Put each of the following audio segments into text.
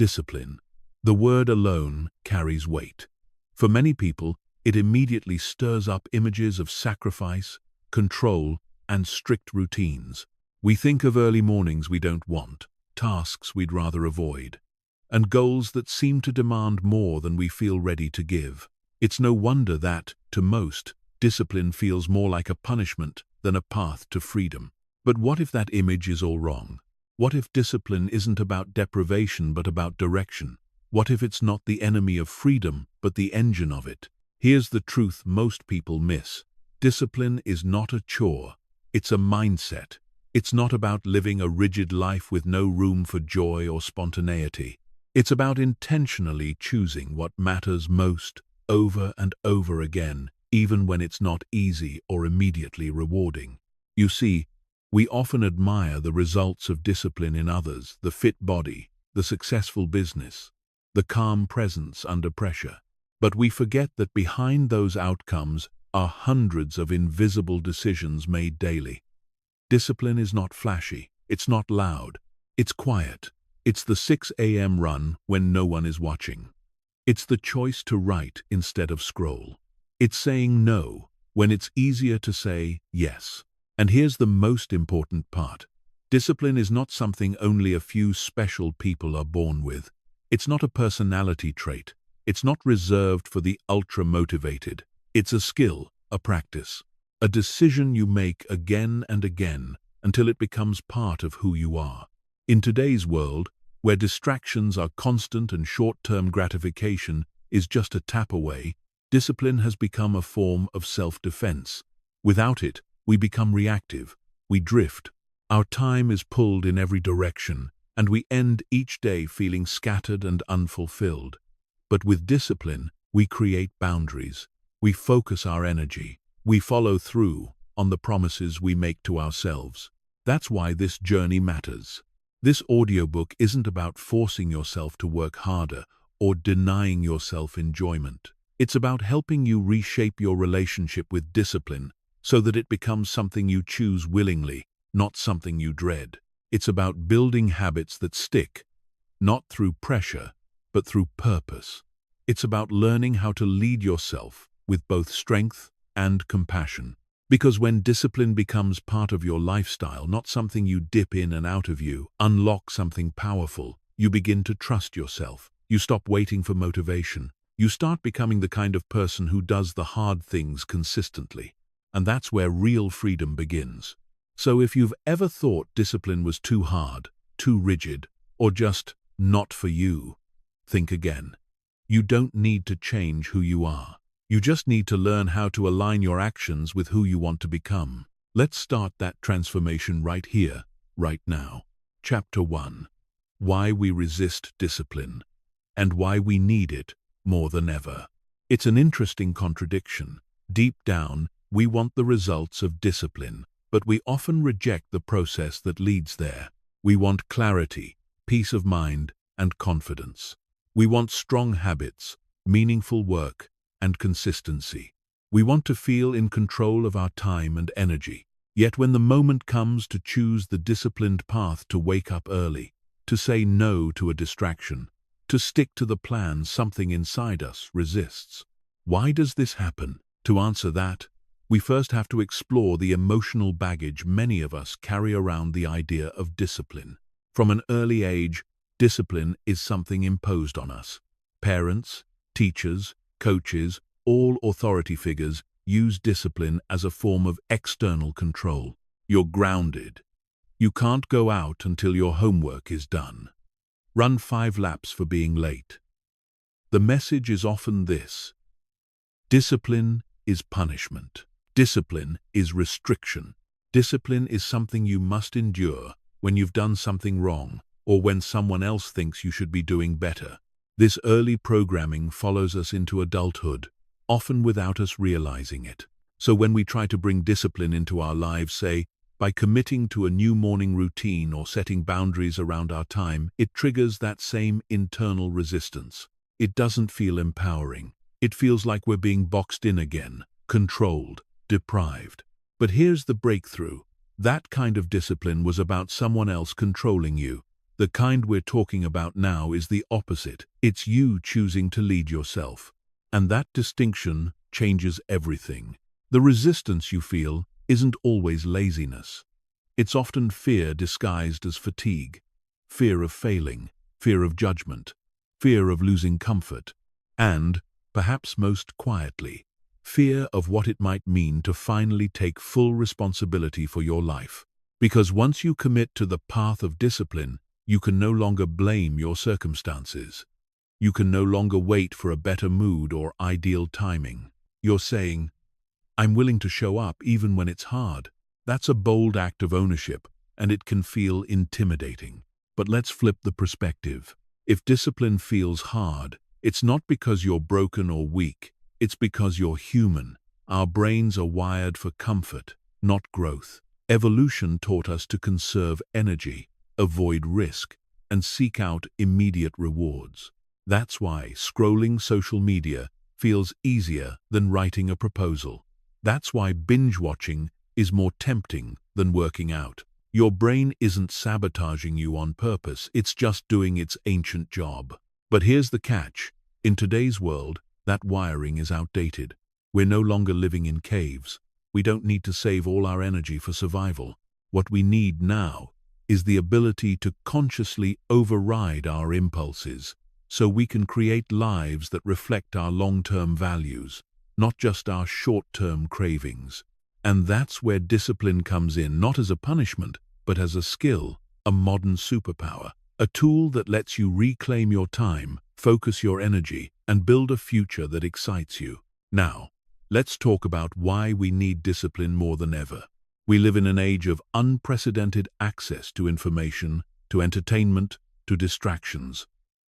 discipline. The word alone carries weight. For many people, it immediately stirs up images of sacrifice, control, and strict routines. We think of early mornings we don't want, tasks we'd rather avoid, and goals that seem to demand more than we feel ready to give. It's no wonder that, to most, discipline feels more like a punishment than a path to freedom. But what if that image is all wrong? What if discipline isn't about deprivation but about direction? What if it's not the enemy of freedom but the engine of it? Here's the truth most people miss. Discipline is not a chore. It's a mindset. It's not about living a rigid life with no room for joy or spontaneity. It's about intentionally choosing what matters most over and over again, even when it's not easy or immediately rewarding. You see, we often admire the results of discipline in others, the fit body, the successful business, the calm presence under pressure. But we forget that behind those outcomes are hundreds of invisible decisions made daily. Discipline is not flashy, it's not loud, it's quiet. It's the 6 a.m. run when no one is watching. It's the choice to write instead of scroll. It's saying no when it's easier to say yes. And here's the most important part. Discipline is not something only a few special people are born with. It's not a personality trait. It's not reserved for the ultra-motivated. It's a skill, a practice, a decision you make again and again until it becomes part of who you are. In today's world, where distractions are constant and short-term gratification is just a tap away, discipline has become a form of self-defense. Without it, we become reactive, we drift. Our time is pulled in every direction, and we end each day feeling scattered and unfulfilled. But with discipline, we create boundaries. We focus our energy. We follow through on the promises we make to ourselves. That's why this journey matters. This audiobook isn't about forcing yourself to work harder or denying yourself enjoyment. It's about helping you reshape your relationship with discipline so that it becomes something you choose willingly, not something you dread. It's about building habits that stick, not through pressure, but through purpose. It's about learning how to lead yourself with both strength and compassion. Because when discipline becomes part of your lifestyle, not something you dip in and out of, you unlock something powerful. You begin to trust yourself. You stop waiting for motivation. You start becoming the kind of person who does the hard things consistently. And that's where real freedom begins. So if you've ever thought discipline was too hard, too rigid, or just not for you, think again. You don't need to change who you are. You just need to learn how to align your actions with who you want to become. Let's start that transformation right here, right now. Chapter 1. Why we resist discipline, and why we need it more than ever. It's an interesting contradiction. Deep down, we want the results of discipline, but we often reject the process that leads there. We want clarity, peace of mind, and confidence. We want strong habits, meaningful work, and consistency. We want to feel in control of our time and energy. Yet when the moment comes to choose the disciplined path, to wake up early, to say no to a distraction, to stick to the plan, something inside us resists. Why does this happen? To answer that, we first have to explore the emotional baggage many of us carry around the idea of discipline. From an early age, discipline is something imposed on us. Parents, teachers, coaches, all authority figures use discipline as a form of external control. You're grounded. You can't go out until your homework is done. Run 5 laps for being late. The message is often this: discipline is punishment. Discipline is restriction. Discipline is something you must endure when you've done something wrong or when someone else thinks you should be doing better. This early programming follows us into adulthood, often without us realizing it. So when we try to bring discipline into our lives, say, by committing to a new morning routine or setting boundaries around our time, it triggers that same internal resistance. It doesn't feel empowering. It feels like we're being boxed in again, controlled, deprived. But here's the breakthrough. That kind of discipline was about someone else controlling you. The kind we're talking about now is the opposite. It's you choosing to lead yourself. And that distinction changes everything. The resistance you feel isn't always laziness. It's often fear disguised as fatigue, fear of failing, fear of judgment, fear of losing comfort, and, perhaps most quietly, fear of what it might mean to finally take full responsibility for your life. Because once you commit to the path of discipline, you can no longer blame your circumstances. You can no longer wait for a better mood or ideal timing. You're saying, I'm willing to show up even when it's hard. That's a bold act of ownership, and it can feel intimidating. But let's flip the perspective. If discipline feels hard, it's not because you're broken or weak. It's because you're human. Our brains are wired for comfort, not growth. Evolution taught us to conserve energy, avoid risk, and seek out immediate rewards. That's why scrolling social media feels easier than writing a proposal. That's why binge-watching is more tempting than working out. Your brain isn't sabotaging you on purpose, it's just doing its ancient job. But here's the catch. In today's world, that wiring is outdated. We're no longer living in caves. We don't need to save all our energy for survival. What we need now is the ability to consciously override our impulses, so we can create lives that reflect our long-term values, not just our short-term cravings. And that's where discipline comes in, not as a punishment, but as a skill, a modern superpower, a tool that lets you reclaim your time, focus your energy, and build a future that excites you. Now, let's talk about why we need discipline more than ever. We live in an age of unprecedented access to information, to entertainment, to distractions.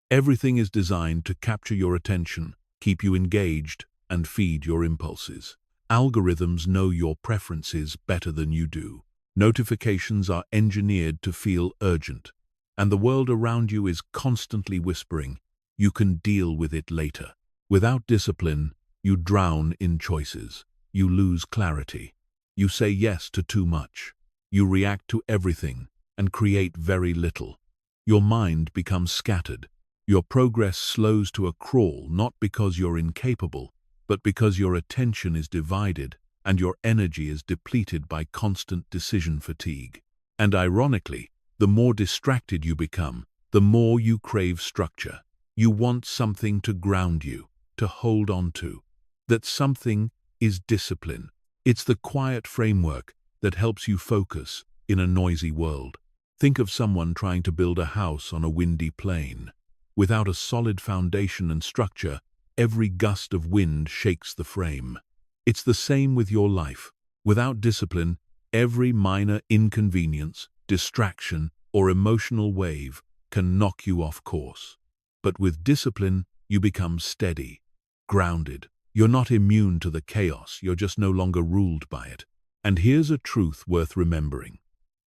Everything is designed to capture your attention, keep you engaged, and feed your impulses. Algorithms know your preferences better than you do. Notifications are engineered to feel urgent, and the world around you is constantly whispering, you can deal with it later. Without discipline, you drown in choices. You lose clarity. You say yes to too much. You react to everything and create very little. Your mind becomes scattered. Your progress slows to a crawl, not because you're incapable, but because your attention is divided and your energy is depleted by constant decision fatigue. And ironically, the more distracted you become, the more you crave structure. You want something to ground you, to hold on to. That something is discipline. It's the quiet framework that helps you focus in a noisy world. Think of someone trying to build a house on a windy plain. Without a solid foundation and structure, every gust of wind shakes the frame. It's the same with your life. Without discipline, every minor inconvenience, distraction, or emotional wave can knock you off course. But with discipline, you become steady, grounded. You're not immune to the chaos, you're just no longer ruled by it. And here's a truth worth remembering.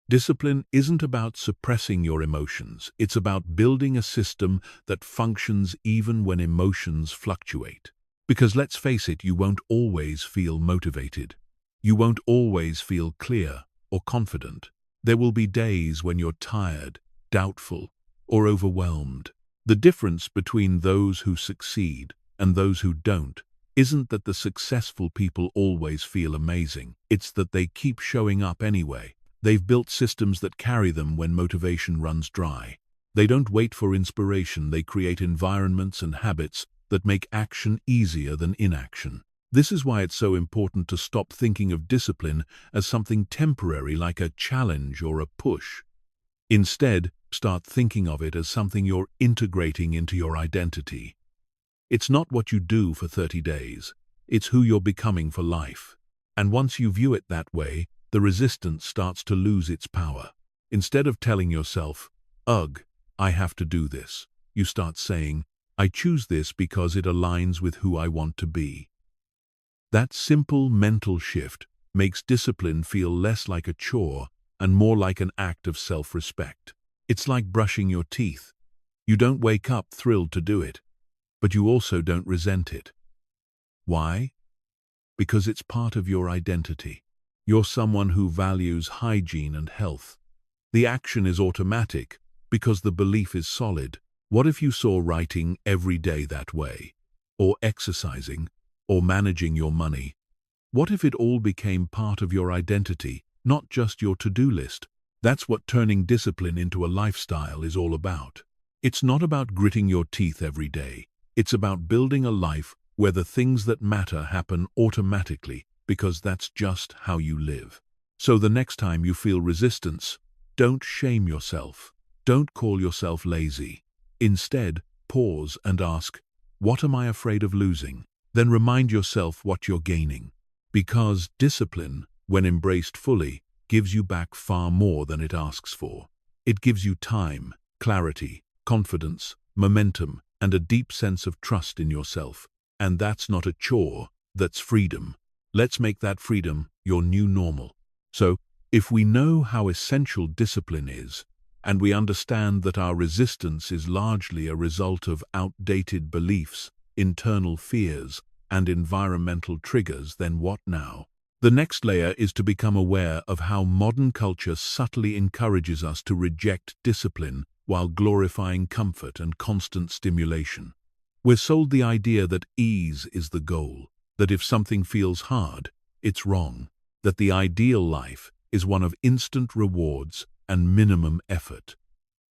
Discipline isn't about suppressing your emotions, it's about building a system that functions even when emotions fluctuate. Because let's face it, you won't always feel motivated. You won't always feel clear or confident. There will be days when you're tired, doubtful, or overwhelmed. The difference between those who succeed and those who don't isn't that the successful people always feel amazing. It's that they keep showing up anyway. They've built systems that carry them when motivation runs dry. They don't wait for inspiration, they create environments and habits that make action easier than inaction. This is why it's so important to stop thinking of discipline as something temporary like a challenge or a push. Instead, start thinking of it as something you're integrating into your identity. It's not what you do for 30 days, it's who you're becoming for life. And once you view it that way, the resistance starts to lose its power. Instead of telling yourself, ugh, I have to do this, you start saying, I choose this because it aligns with who I want to be. That simple mental shift makes discipline feel less like a chore and more like an act of self-respect. It's like brushing your teeth. You don't wake up thrilled to do it, but you also don't resent it. Why? Because it's part of your identity. You're someone who values hygiene and health. The action is automatic, Because the belief is solid. What if you saw writing every day that way? Or exercising? Or managing your money? What if it all became part of your identity, not just your to-do list? That's what turning discipline into a lifestyle is all about. It's not about gritting your teeth every day. It's about building a life where the things that matter happen automatically, because that's just how you live. So the next time you feel resistance, don't shame yourself. Don't call yourself lazy. Instead, pause and ask, what am I afraid of losing? Then remind yourself what you're gaining. Because discipline, when embraced fully, gives you back far more than it asks for. It gives you time, clarity, confidence, momentum, and a deep sense of trust in yourself. And that's not a chore, that's freedom. Let's make that freedom your new normal. So, if we know how essential discipline is, and we understand that our resistance is largely a result of outdated beliefs, internal fears, and environmental triggers, then what now? The next layer is to become aware of how modern culture subtly encourages us to reject discipline while glorifying comfort and constant stimulation. We're sold the idea that ease is the goal, that if something feels hard, it's wrong, that the ideal life is one of instant rewards and minimum effort.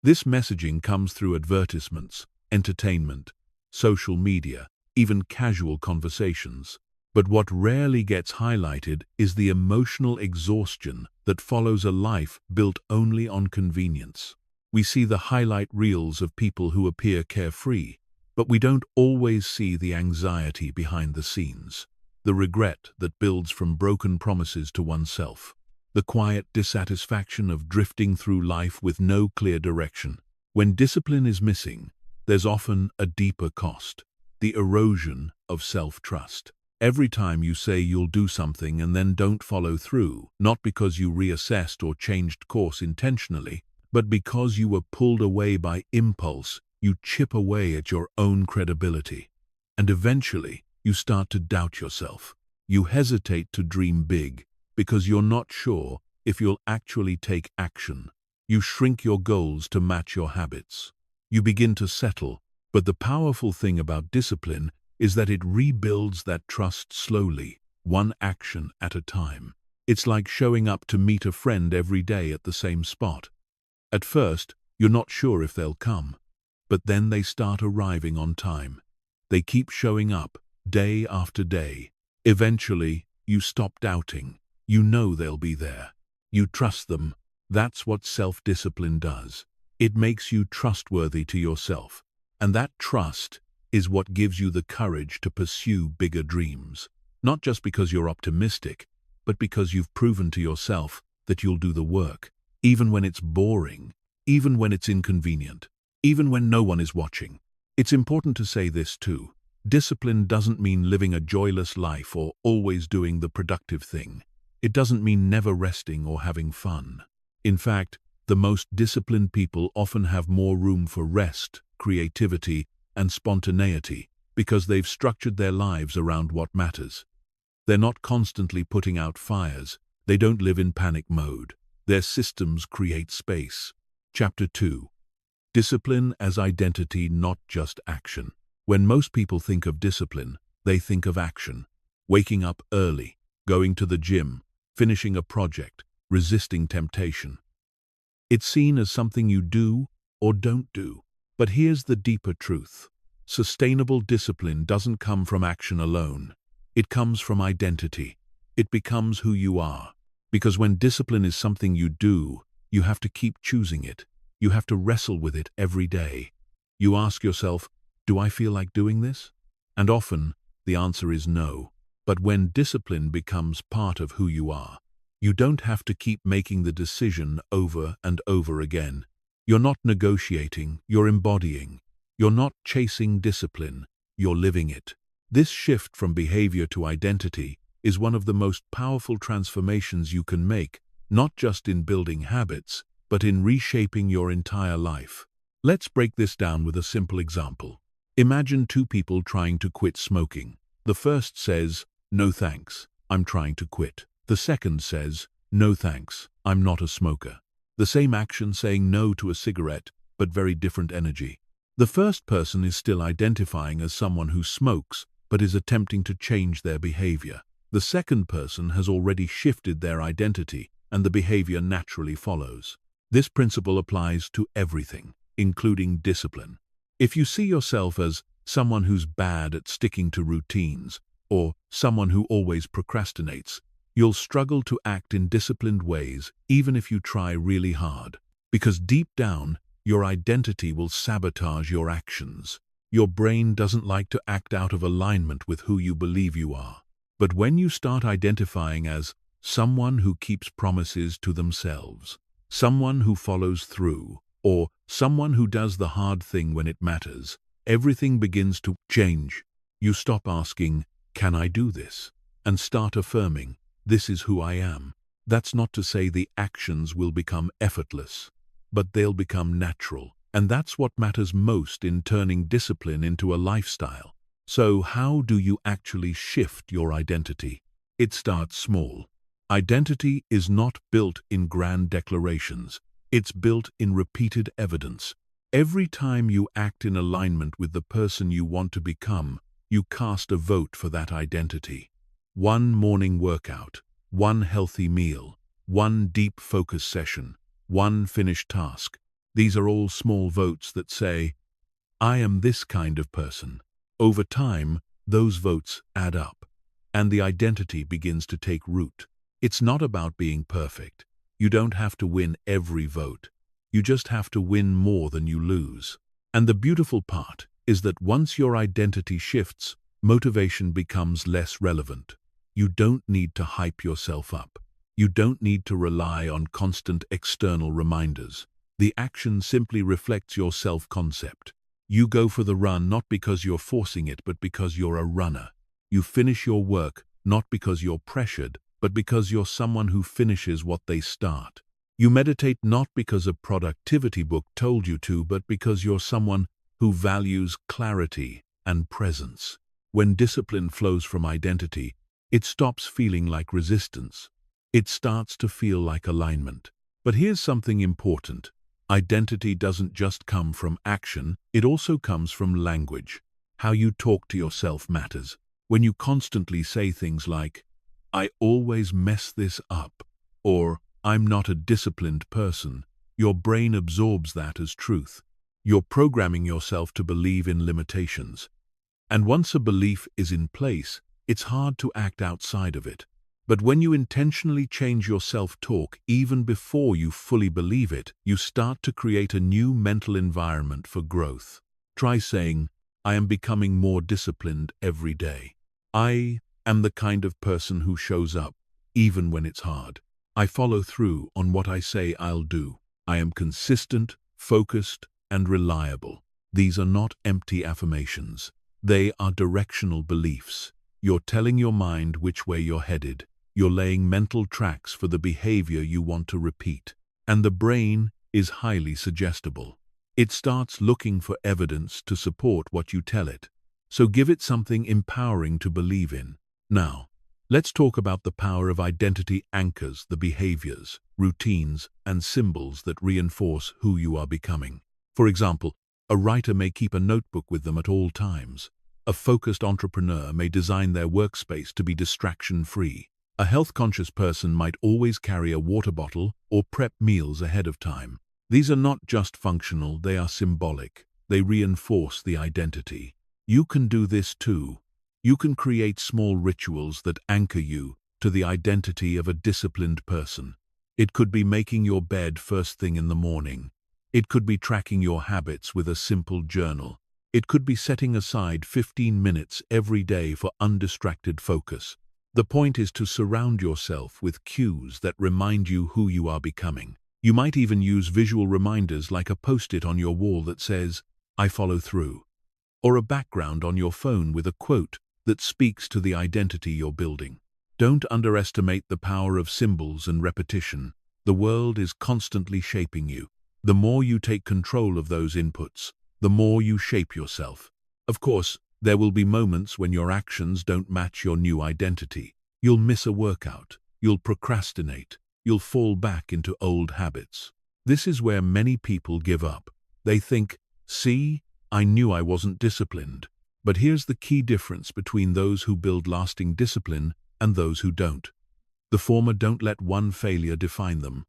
This messaging comes through advertisements, entertainment, social media, even casual conversations. But what rarely gets highlighted is the emotional exhaustion that follows a life built only on convenience. We see the highlight reels of people who appear carefree, but we don't always see the anxiety behind the scenes, the regret that builds from broken promises to oneself, the quiet dissatisfaction of drifting through life with no clear direction. When discipline is missing, there's often a deeper cost, the erosion of self-trust. Every time you say you'll do something and then don't follow through, not because you reassessed or changed course intentionally, but because you were pulled away by impulse, you chip away at your own credibility. And eventually, you start to doubt yourself. You hesitate to dream big because you're not sure if you'll actually take action. You shrink your goals to match your habits. You begin to settle, but the powerful thing about discipline is that it rebuilds that trust slowly, one action at a time. It's like showing up to meet a friend every day at the same spot. At first, you're not sure if they'll come, but then they start arriving on time. They keep showing up, day after day. Eventually, you stop doubting. You know they'll be there. You trust them. That's what self-discipline does. It makes you trustworthy to yourself. And that trust is what gives you the courage to pursue bigger dreams. Not just because you're optimistic, but because you've proven to yourself that you'll do the work, even when it's boring, even when it's inconvenient, even when no one is watching. It's important to say this too. Discipline doesn't mean living a joyless life or always doing the productive thing. It doesn't mean never resting or having fun. In fact, the most disciplined people often have more room for rest, creativity, and spontaneity because they've structured their lives around what matters. They're not constantly putting out fires. They don't live in panic mode. Their systems create space. Chapter 2. Discipline as identity, not just action. When most people think of discipline, they think of action. Waking up early, going to the gym, finishing a project, resisting temptation. It's seen as something you do or don't do. But here's the deeper truth. Sustainable discipline doesn't come from action alone. It comes from identity. It becomes who you are. Because when discipline is something you do, you have to keep choosing it. You have to wrestle with it every day. You ask yourself, do I feel like doing this? And often, the answer is no. But when discipline becomes part of who you are, you don't have to keep making the decision over and over again. You're not negotiating, you're embodying. You're not chasing discipline, you're living it. This shift from behavior to identity is one of the most powerful transformations you can make, not just in building habits, but in reshaping your entire life. Let's break this down with a simple example. Imagine two people trying to quit smoking. The first says, "No thanks, I'm trying to quit." The second says, "No thanks, I'm not a smoker." The same action saying no to a cigarette, but very different energy. The first person is still identifying as someone who smokes, but is attempting to change their behavior. The second person has already shifted their identity, and the behavior naturally follows. This principle applies to everything, including discipline. If you see yourself as someone who's bad at sticking to routines, or someone who always procrastinates, you'll struggle to act in disciplined ways even if you try really hard. Because deep down, your identity will sabotage your actions. Your brain doesn't like to act out of alignment with who you believe you are. But when you start identifying as someone who keeps promises to themselves, someone who follows through, or someone who does the hard thing when it matters, everything begins to change. You stop asking, "Can I do this?" and start affirming, "This is who I am." That's not to say the actions will become effortless, but they'll become natural. And that's what matters most in turning discipline into a lifestyle. So how do you actually shift your identity? It starts small. Identity is not built in grand declarations. It's built in repeated evidence. Every time you act in alignment with the person you want to become, you cast a vote for that identity. One morning workout, one healthy meal, one deep focus session, one finished task. These are all small votes that say, "I am this kind of person." Over time, those votes add up, and the identity begins to take root. It's not about being perfect. You don't have to win every vote. You just have to win more than you lose. And the beautiful part is that once your identity shifts, motivation becomes less relevant. You don't need to hype yourself up. You don't need to rely on constant external reminders. The action simply reflects your self-concept. You go for the run not because you're forcing it, but because you're a runner. You finish your work not because you're pressured, but because you're someone who finishes what they start. You meditate not because a productivity book told you to, but because you're someone who values clarity and presence. When discipline flows from identity, it stops feeling like resistance. It starts to feel like alignment. But here's something important. Identity doesn't just come from action, it also comes from language. How you talk to yourself matters. When you constantly say things like, "I always mess this up," or "I'm not a disciplined person," your brain absorbs that as truth. You're programming yourself to believe in limitations. And once a belief is in place, it's hard to act outside of it. But when you intentionally change your self-talk even before you fully believe it, you start to create a new mental environment for growth. Try saying, "I am becoming more disciplined every day. I am the kind of person who shows up, even when it's hard. I follow through on what I say I'll do. I am consistent, focused, and reliable." These are not empty affirmations. They are directional beliefs. You're telling your mind which way you're headed. You're laying mental tracks for the behavior you want to repeat. And the brain is highly suggestible. It starts looking for evidence to support what you tell it. So give it something empowering to believe in. Now, let's talk about the power of identity anchors, the behaviors, routines, and symbols that reinforce who you are becoming. For example, a writer may keep a notebook with them at all times. A focused entrepreneur may design their workspace to be distraction-free. A health-conscious person might always carry a water bottle or prep meals ahead of time. These are not just functional, they are symbolic. They reinforce the identity. You can do this too. You can create small rituals that anchor you to the identity of a disciplined person. It could be making your bed first thing in the morning. It could be tracking your habits with a simple journal. It could be setting aside 15 minutes every day for undistracted focus. The point is to surround yourself with cues that remind you who you are becoming. You might even use visual reminders like a post-it on your wall that says, "I follow through," or a background on your phone with a quote that speaks to the identity you're building. Don't underestimate the power of symbols and repetition. The world is constantly shaping you. The more you take control of those inputs, the more you shape yourself. Of course, there will be moments when your actions don't match your new identity. You'll miss a workout, you'll procrastinate, you'll fall back into old habits. This is where many people give up. They think, "See, I knew I wasn't disciplined." But here's the key difference between those who build lasting discipline and those who don't. The former don't let one failure define them.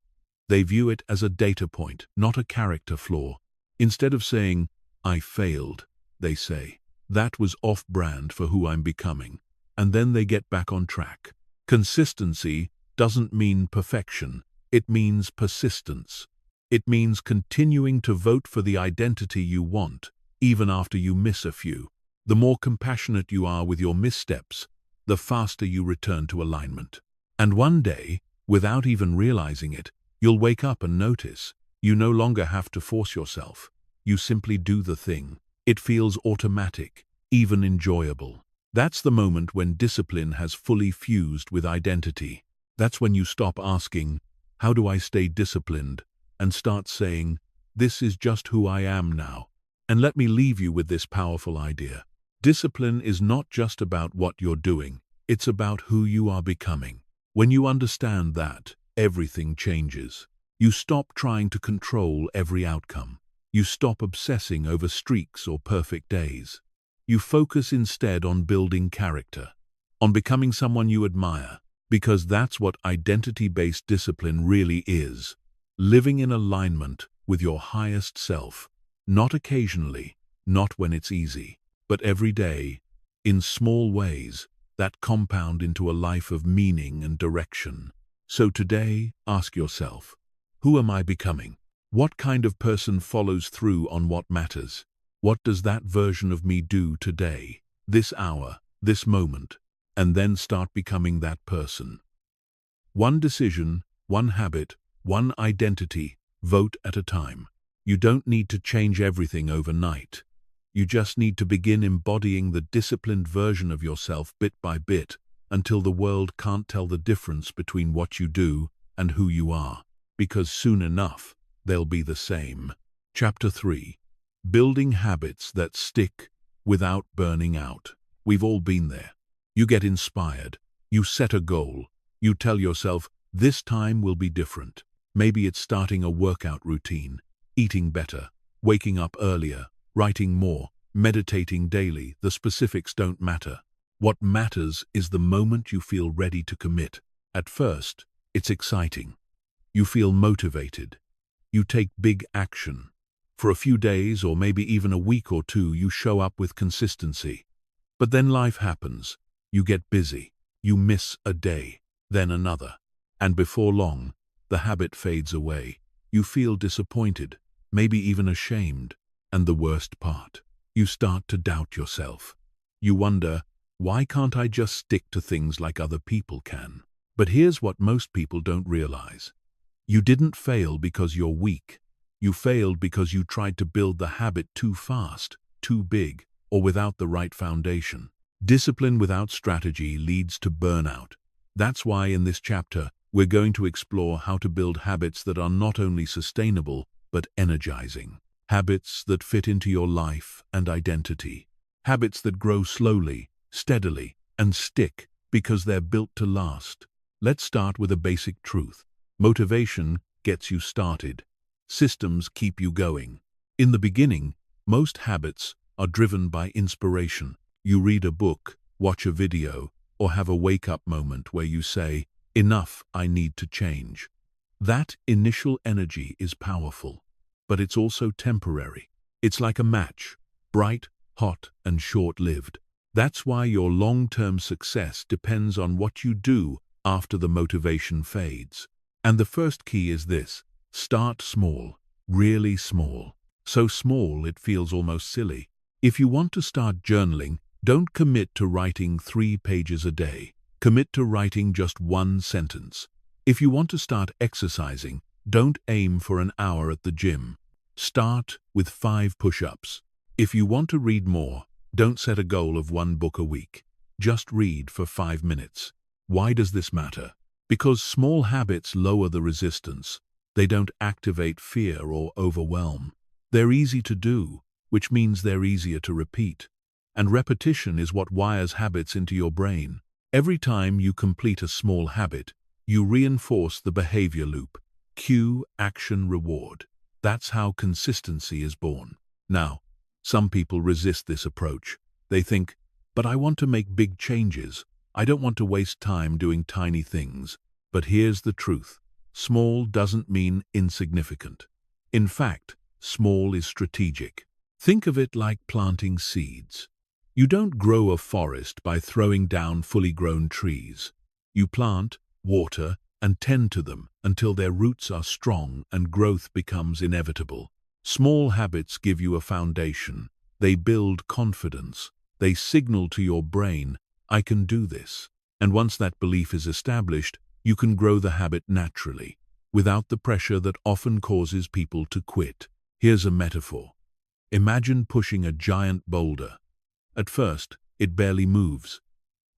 They view it as a data point, not a character flaw. Instead of saying, "I failed," they say, "That was off-brand for who I'm becoming." And then they get back on track. Consistency doesn't mean perfection. It means persistence. It means continuing to vote for the identity you want, even after you miss a few. The more compassionate you are with your missteps, the faster you return to alignment. And one day, without even realizing it, you'll wake up and notice you no longer have to force yourself. You simply do the thing. It feels automatic, even enjoyable. That's the moment when discipline has fully fused with identity. That's when you stop asking, "How do I stay disciplined?" and start saying, "This is just who I am now." And let me leave you with this powerful idea. Discipline is not just about what you're doing, it's about who you are becoming. When you understand that, everything changes. You stop trying to control every outcome. You stop obsessing over streaks or perfect days. You focus instead on building character, on becoming someone you admire, because that's what identity-based discipline really is. Living in alignment with your highest self, not occasionally, not when it's easy, but every day, in small ways that compound into a life of meaning and direction. So today, ask yourself, who am I becoming? What kind of person follows through on what matters? What does that version of me do today, this hour, this moment? And then start becoming that person. One decision, one habit, one identity, vote at a time. You don't need to change everything overnight. You just need to begin embodying the disciplined version of yourself bit by bit until the world can't tell the difference between what you do and who you are, because soon enough, they'll be the same. Chapter 3. Building habits that stick without burning out. We've all been there. You get inspired. You set a goal. You tell yourself, "This time will be different." Maybe it's starting a workout routine, eating better, waking up earlier, writing more, meditating daily. The specifics don't matter. What matters is the moment you feel ready to commit. At first, it's exciting. You feel motivated. You take big action. For a few days or maybe even a week or two, you show up with consistency. But then life happens. You get busy. You miss a day, then another. And before long, the habit fades away. You feel disappointed, maybe even ashamed. And the worst part, you start to doubt yourself. You wonder, why can't I just stick to things like other people can? But here's what most people don't realize. You didn't fail because you're weak. You failed because you tried to build the habit too fast, too big, or without the right foundation. Discipline without strategy leads to burnout. That's why in this chapter, we're going to explore how to build habits that are not only sustainable, but energizing. Habits that fit into your life and identity. Habits that grow slowly, steadily, and stick because they're built to last. Let's start with a basic truth. Motivation gets you started. Systems keep you going. In the beginning, most habits are driven by inspiration. You read a book, watch a video, or have a wake-up moment where you say, "Enough, I need to change." That initial energy is powerful, but it's also temporary. It's like a match, bright, hot, and short-lived. That's why your long-term success depends on what you do after the motivation fades. And the first key is this: start small, really small. So small it feels almost silly. If you want to start journaling, don't commit to writing 3 pages a day. Commit to writing just 1 sentence. If you want to start exercising, don't aim for an hour at the gym. Start with 5 push-ups. If you want to read more, don't set a goal of 1 book a week. Just read for 5 minutes. Why does this matter? Because small habits lower the resistance. They don't activate fear or overwhelm. They're easy to do, which means they're easier to repeat. And repetition is what wires habits into your brain. Every time you complete a small habit, you reinforce the behavior loop. Cue, action, reward. That's how consistency is born. Now, some people resist this approach. They think, but I want to make big changes. I don't want to waste time doing tiny things. But here's the truth. Small doesn't mean insignificant. In fact, small is strategic. Think of it like planting seeds. You don't grow a forest by throwing down fully grown trees. You plant, water, and tend to them until their roots are strong and growth becomes inevitable. Small habits give you a foundation. They build confidence. They signal to your brain, I can do this. And once that belief is established, you can grow the habit naturally, without the pressure that often causes people to quit. Here's a metaphor. Imagine pushing a giant boulder. At first, it barely moves.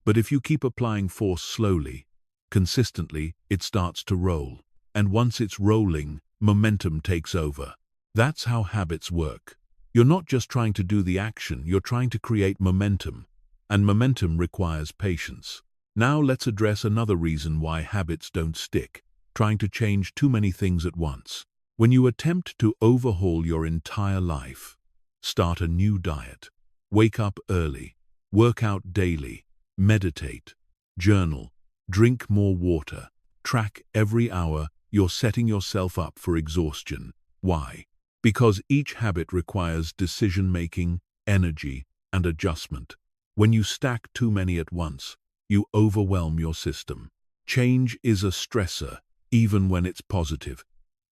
But if you keep applying force slowly, consistently, it starts to roll. And once it's rolling, momentum takes over. That's how habits work. You're not just trying to do the action, you're trying to create momentum. And momentum requires patience. Now let's address another reason why habits don't stick: trying to change too many things at once. When you attempt to overhaul your entire life, start a new diet, wake up early, work out daily, meditate, journal, drink more water, track every hour, you're setting yourself up for exhaustion. Why? Because each habit requires decision-making, energy, and adjustment. When you stack too many at once, you overwhelm your system. Change is a stressor, even when it's positive.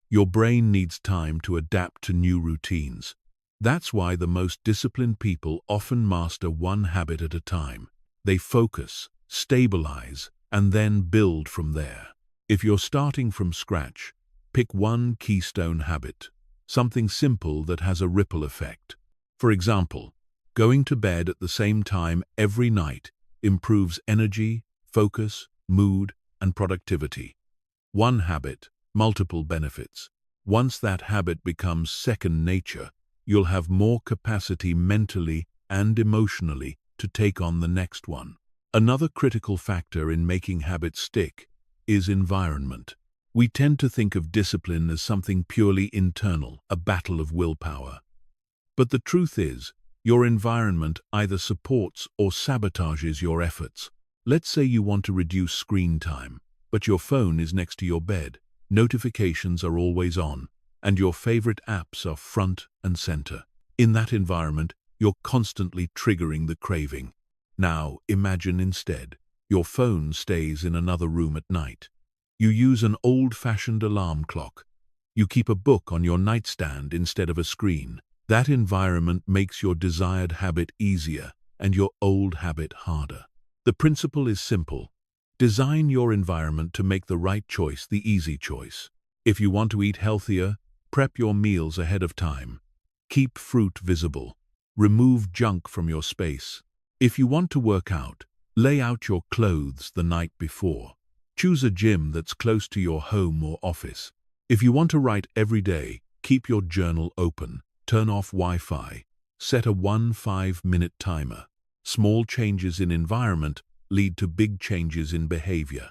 Your brain needs time to adapt to new routines. That's why the most disciplined people often master one habit at a time. They focus, stabilize, and then build from there. If you're starting from scratch, pick one keystone habit, something simple that has a ripple effect. For example, going to bed at the same time every night improves energy, focus, mood, and productivity. One habit, multiple benefits. Once that habit becomes second nature, you'll have more capacity mentally and emotionally to take on the next one. Another critical factor in making habits stick is environment. We tend to think of discipline as something purely internal, a battle of willpower. But the truth is, your environment either supports or sabotages your efforts. Let's say you want to reduce screen time, but your phone is next to your bed, notifications are always on, and your favorite apps are front and center. In that environment, you're constantly triggering the craving. Now, imagine instead, your phone stays in another room at night. You use an old-fashioned alarm clock. You keep a book on your nightstand instead of a screen. That environment makes your desired habit easier and your old habit harder. The principle is simple. Design your environment to make the right choice the easy choice. If you want to eat healthier, prep your meals ahead of time. Keep fruit visible. Remove junk from your space. If you want to work out, lay out your clothes the night before. Choose a gym that's close to your home or office. If you want to write every day, keep your journal open. Turn off Wi-Fi. Set a 5-minute timer. Small changes in environment lead to big changes in behavior.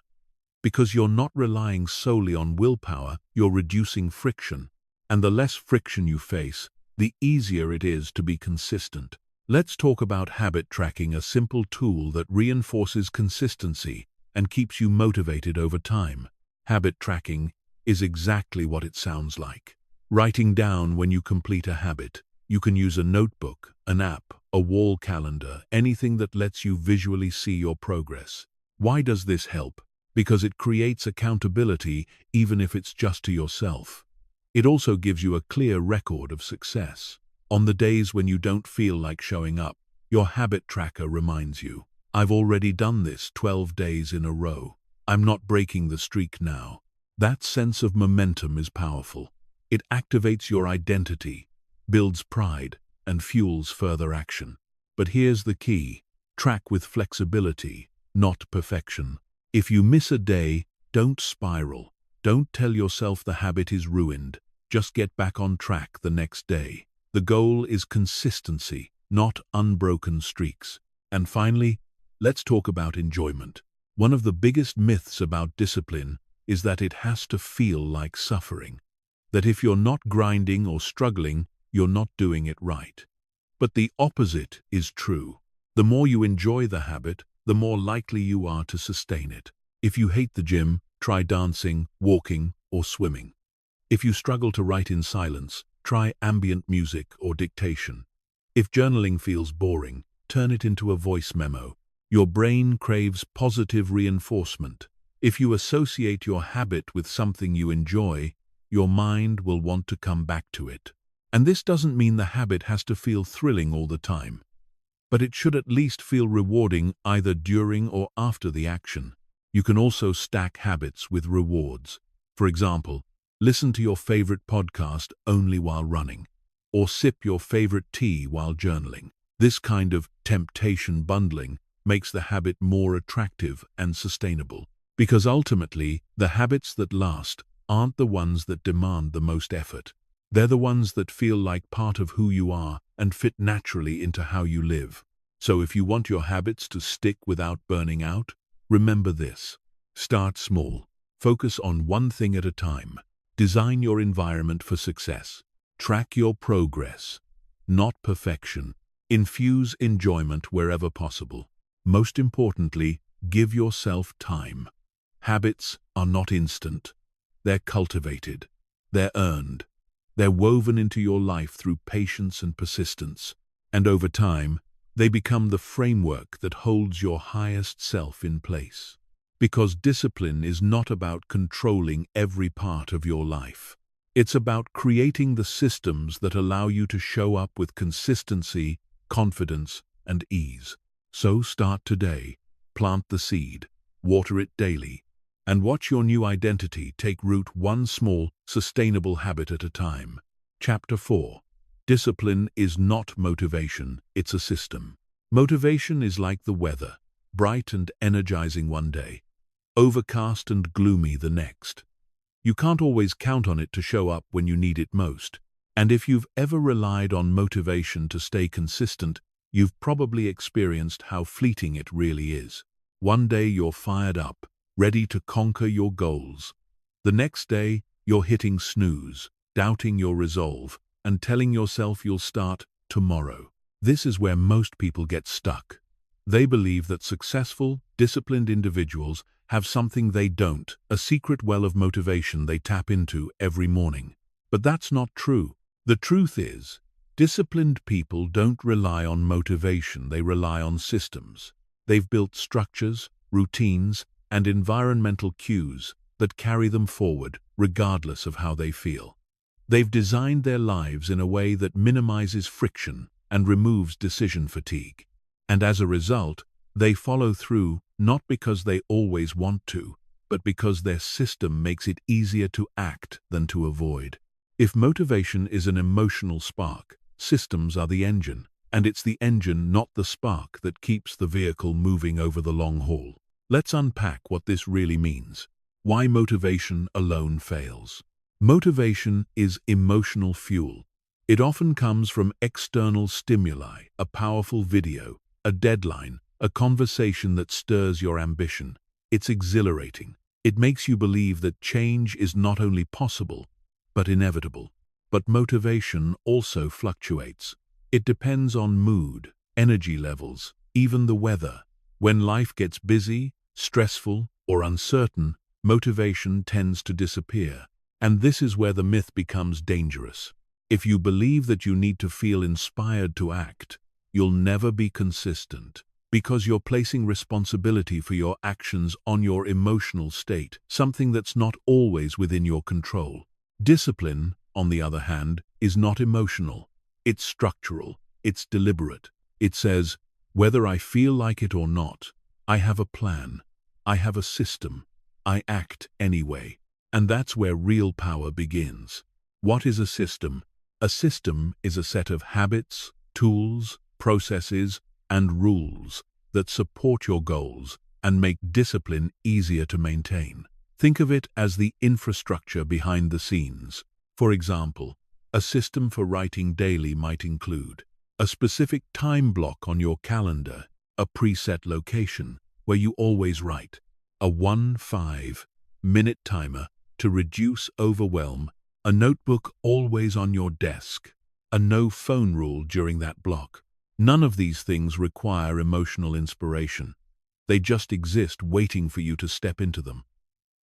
Because you're not relying solely on willpower, you're reducing friction. And the less friction you face, the easier it is to be consistent. Let's talk about habit tracking, a simple tool that reinforces consistency and keeps you motivated over time. Habit tracking is exactly what it sounds like. Writing down when you complete a habit. You can use a notebook, an app, a wall calendar, anything that lets you visually see your progress. Why does this help? Because it creates accountability even if it's just to yourself. It also gives you a clear record of success. On the days when you don't feel like showing up, your habit tracker reminds you, I've already done this 12 days in a row. I'm not breaking the streak now. That sense of momentum is powerful. It activates your identity, builds pride, and fuels further action. But here's the key. Track with flexibility, not perfection. If you miss a day, don't spiral. Don't tell yourself the habit is ruined. Just get back on track the next day. The goal is consistency, not unbroken streaks. And finally, let's talk about enjoyment. One of the biggest myths about discipline is that it has to feel like suffering. that if you're not grinding or struggling, you're not doing it right. But the opposite is true. The more you enjoy the habit, the more likely you are to sustain it. If you hate the gym, try dancing, walking, or swimming. If you struggle to write in silence, try ambient music or dictation. If journaling feels boring, turn it into a voice memo. Your brain craves positive reinforcement. If you associate your habit with something you enjoy, your mind will want to come back to it. And this doesn't mean the habit has to feel thrilling all the time, but it should at least feel rewarding either during or after the action. You can also stack habits with rewards. For example, listen to your favorite podcast only while running, or sip your favorite tea while journaling. This kind of temptation bundling makes the habit more attractive and sustainable, because ultimately, the habits that last aren't the ones that demand the most effort. They're the ones that feel like part of who you are and fit naturally into how you live. So if you want your habits to stick without burning out, remember this. Start small. Focus on one thing at a time. Design your environment for success. Track your progress, not perfection. Infuse enjoyment wherever possible. Most importantly, give yourself time. Habits are not instant. They're cultivated. They're earned. They're woven into your life through patience and persistence. And over time, they become the framework that holds your highest self in place. Because discipline is not about controlling every part of your life. It's about creating the systems that allow you to show up with consistency, confidence, and ease. So start today, plant the seed, water it daily, and watch your new identity take root one small, sustainable habit at a time. Chapter 4. Discipline is not motivation, it's a system. Motivation is like the weather, bright and energizing one day, overcast and gloomy the next. You can't always count on it to show up when you need it most. And if you've ever relied on motivation to stay consistent, you've probably experienced how fleeting it really is. One day you're fired up, ready to conquer your goals. The next day, you're hitting snooze, doubting your resolve, and telling yourself you'll start tomorrow. This is where most people get stuck. They believe that successful, disciplined individuals have something they don't, a secret well of motivation they tap into every morning. But that's not true. The truth is, disciplined people don't rely on motivation, they rely on systems. They've built structures, routines, and environmental cues that carry them forward, regardless of how they feel. They've designed their lives in a way that minimizes friction and removes decision fatigue. And as a result, they follow through not because they always want to, but because their system makes it easier to act than to avoid. If motivation is an emotional spark, systems are the engine, and it's the engine, not the spark, that keeps the vehicle moving over the long haul. Let's unpack what this really means. Why motivation alone fails. Motivation is emotional fuel. It often comes from external stimuli, a powerful video, a deadline, a conversation that stirs your ambition. It's exhilarating. It makes you believe that change is not only possible, but inevitable. But motivation also fluctuates. It depends on mood, energy levels, even the weather. When life gets busy, stressful, or uncertain, motivation tends to disappear. And this is where the myth becomes dangerous. If you believe that you need to feel inspired to act, you'll never be consistent, because you're placing responsibility for your actions on your emotional state, something that's not always within your control. Discipline, on the other hand, is not emotional. It's structural. It's deliberate. It says, whether I feel like it or not, I have a plan. I have a system. I act anyway. And that's where real power begins. What is a system? A system is a set of habits, tools, processes, and rules that support your goals and make discipline easier to maintain. Think of it as the infrastructure behind the scenes. For example, a system for writing daily might include a specific time block on your calendar, a preset location where you always write, a 1-5-minute timer to reduce overwhelm, a notebook always on your desk, a no phone rule during that block. None of these things require emotional inspiration. They just exist waiting for you to step into them.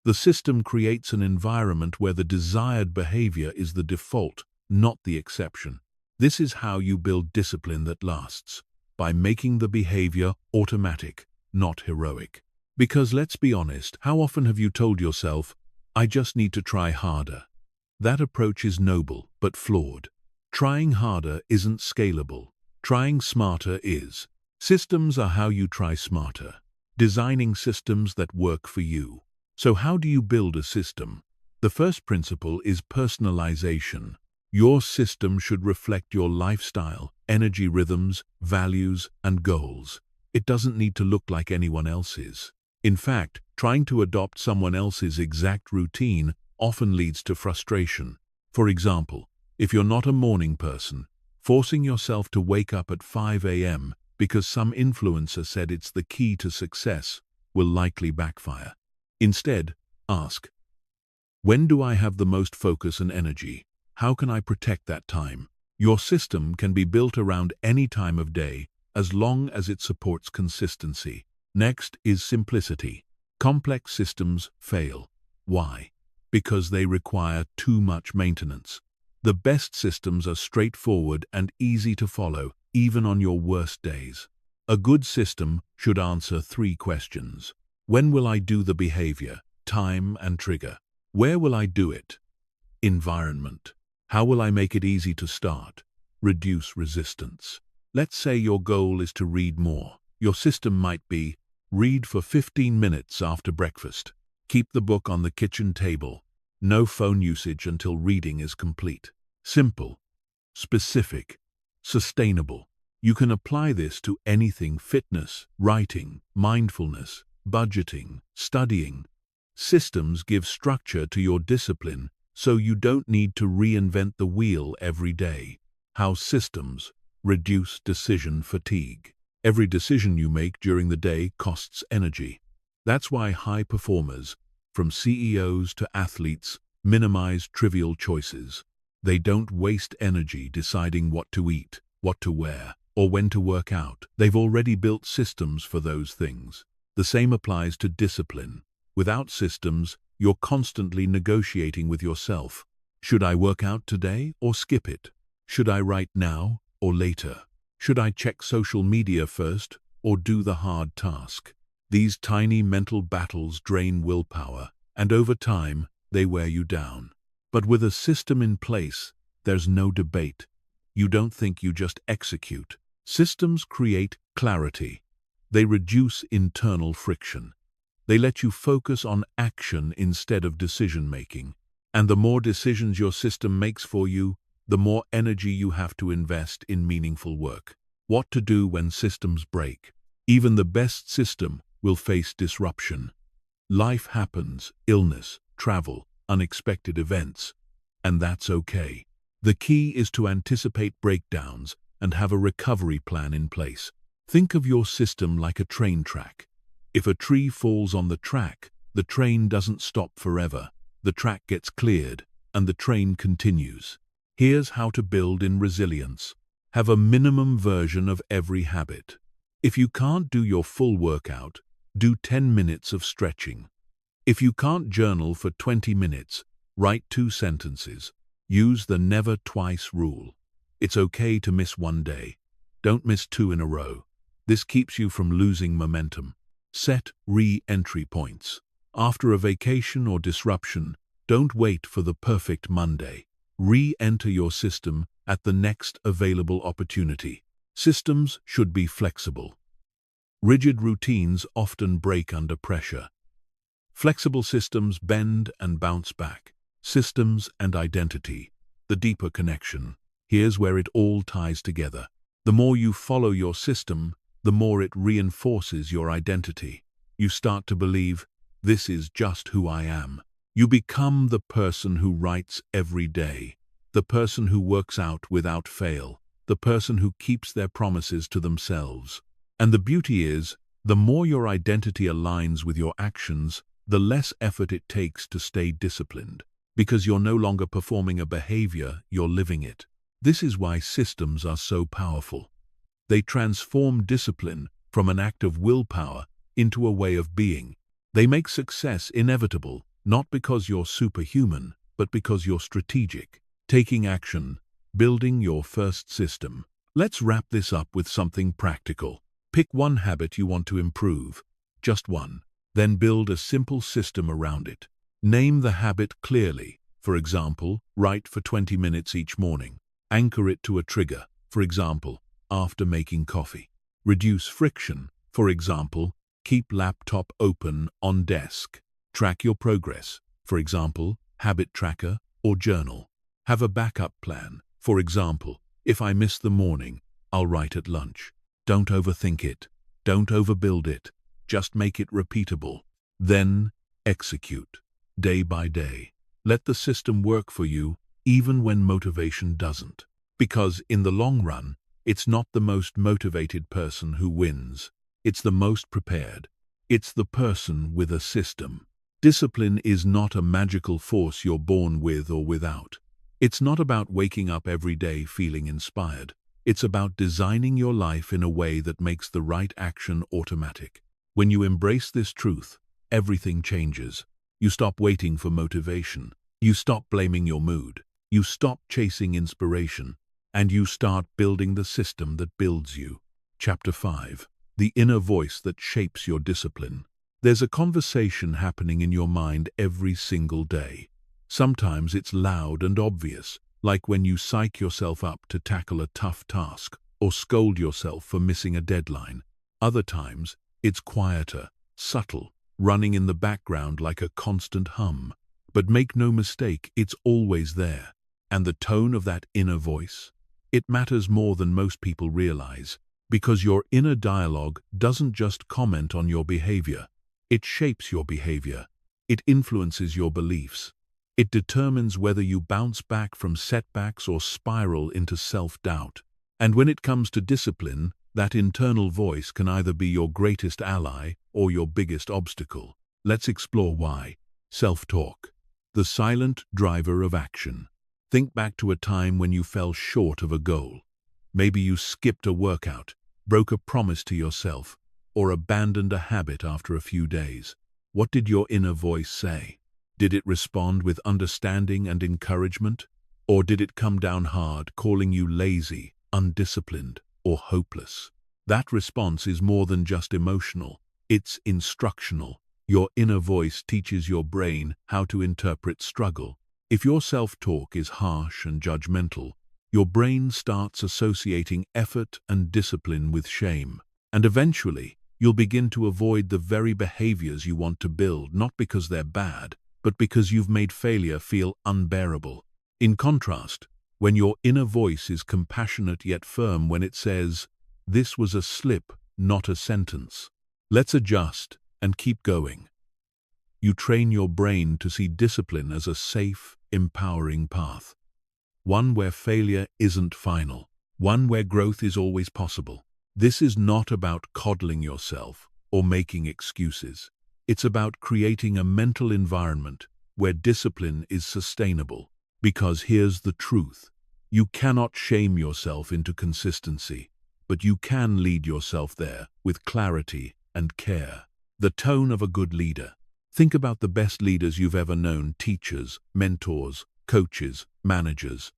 The system creates an environment where the desired behavior is the default, not the exception. This is how you build discipline that lasts, by making the behavior automatic, not heroic. Because let's be honest, how often have you told yourself, I just need to try harder? That approach is noble, but flawed. Trying harder isn't scalable. Trying smarter is. Systems are how you try smarter. Designing systems that work for you. So how do you build a system? The first principle is personalization. Your system should reflect your lifestyle, energy rhythms, values, and goals. It doesn't need to look like anyone else's. In fact, trying to adopt someone else's exact routine often leads to frustration. For example, if you're not a morning person, forcing yourself to wake up at 5 a.m. because some influencer said it's the key to success will likely backfire. Instead, ask, when do I have the most focus and energy? How can I protect that time? Your system can be built around any time of day as long as it supports consistency. Next is simplicity. Complex systems fail. Why? Because they require too much maintenance. The best systems are straightforward and easy to follow, even on your worst days. A good system should answer 3 questions. When will I do the behavior? Time and trigger. Where will I do it? Environment. How will I make it easy to start? Reduce resistance. Let's say your goal is to read more. Your system might be, read for 15 minutes after breakfast. Keep the book on the kitchen table. No phone usage until reading is complete. Simple, specific, sustainable. You can apply this to anything: fitness, writing, mindfulness, budgeting, studying. Systems give structure to your discipline, so you don't need to reinvent the wheel every day. How systems reduce decision fatigue. Every decision you make during the day costs energy. That's why high performers, from CEOs to athletes, minimize trivial choices. They don't waste energy deciding what to eat, what to wear, or when to work out. They've already built systems for those things. The same applies to discipline. Without systems, you're constantly negotiating with yourself. Should I work out today or skip it? Should I write now or later? Should I check social media first or do the hard task? These tiny mental battles drain willpower, and over time, they wear you down. But with a system in place, there's no debate. You don't think, you just execute. Systems create clarity. They reduce internal friction. They let you focus on action instead of decision-making. And the more decisions your system makes for you, the more energy you have to invest in meaningful work. What to do when systems break? Even the best system will face disruption. Life happens: illness, travel, unexpected events. And that's okay. The key is to anticipate breakdowns and have a recovery plan in place. Think of your system like a train track. If a tree falls on the track, the train doesn't stop forever. The track gets cleared, and the train continues. Here's how to build in resilience. Have a minimum version of every habit. If you can't do your full workout, do 10 minutes of stretching. If you can't journal for 20 minutes, write 2 sentences. Use the never twice rule. It's okay to miss one day. Don't miss 2 in a row. This keeps you from losing momentum. Set re-entry points. After a vacation or disruption, don't wait for the perfect Monday. Re-enter your system at the next available opportunity. Systems should be flexible. Rigid routines often break under pressure. Flexible systems bend and bounce back. Systems and identity, the deeper connection. Here's where it all ties together. The more you follow your system, the more it reinforces your identity. You start to believe, this is just who I am. You become the person who writes every day, the person who works out without fail, the person who keeps their promises to themselves. And the beauty is, the more your identity aligns with your actions, the less effort it takes to stay disciplined. Because you're no longer performing a behavior, you're living it. This is why systems are so powerful. They transform discipline from an act of willpower into a way of being. They make success inevitable, not because you're superhuman, but because you're strategic, taking action, building your first system. Let's wrap this up with something practical. Pick one habit you want to improve, just one. Then build a simple system around it. Name the habit clearly. For example, write for 20 minutes each morning. Anchor it to a trigger. For example, after making coffee. Reduce friction. For example, keep laptop open on desk. Track your progress. For example, habit tracker or journal. Have a backup plan. For example, if I miss the morning, I'll write at lunch. Don't overthink it. Don't overbuild it. Just make it repeatable. Then execute, day by day. Let the system work for you, even when motivation doesn't. Because in the long run, it's not the most motivated person who wins. It's the most prepared. It's the person with a system. Discipline is not a magical force you're born with or without. It's not about waking up every day feeling inspired. It's about designing your life in a way that makes the right action automatic. When you embrace this truth, everything changes. You stop waiting for motivation. You stop blaming your mood. You stop chasing inspiration. And you start building the system that builds you. Chapter 5. The inner voice that shapes your discipline. There's a conversation happening in your mind every single day. Sometimes it's loud and obvious, like when you psych yourself up to tackle a tough task or scold yourself for missing a deadline. Other times, it's quieter, subtle, running in the background like a constant hum. But make no mistake, it's always there. And the tone of that inner voice? It matters more than most people realize, because your inner dialogue doesn't just comment on your behavior. It shapes your behavior. It influences your beliefs. It determines whether you bounce back from setbacks or spiral into self-doubt. And when it comes to discipline, that internal voice can either be your greatest ally or your biggest obstacle. Let's explore why. Self-talk. The silent driver of action. Think back to a time when you fell short of a goal. Maybe you skipped a workout, broke a promise to yourself, or abandoned a habit after a few days. What did your inner voice say? Did it respond with understanding and encouragement? Or did it come down hard, calling you lazy, undisciplined, or hopeless? That response is more than just emotional. It's instructional. Your inner voice teaches your brain how to interpret struggle. If your self-talk is harsh and judgmental, your brain starts associating effort and discipline with shame. And eventually, you'll begin to avoid the very behaviors you want to build, not because they're bad, but because you've made failure feel unbearable. In contrast, when your inner voice is compassionate yet firm when it says, "This was a slip, not a sentence. Let's adjust and keep going." You train your brain to see discipline as a safe, empowering path. One where failure isn't final. One where growth is always possible. This is not about coddling yourself or making excuses. It's about creating a mental environment where discipline is sustainable. Because here's the truth. You cannot shame yourself into consistency, but you can lead yourself there with clarity and care. The tone of a good leader. Think about the best leaders you've ever known, teachers, mentors, coaches, managers.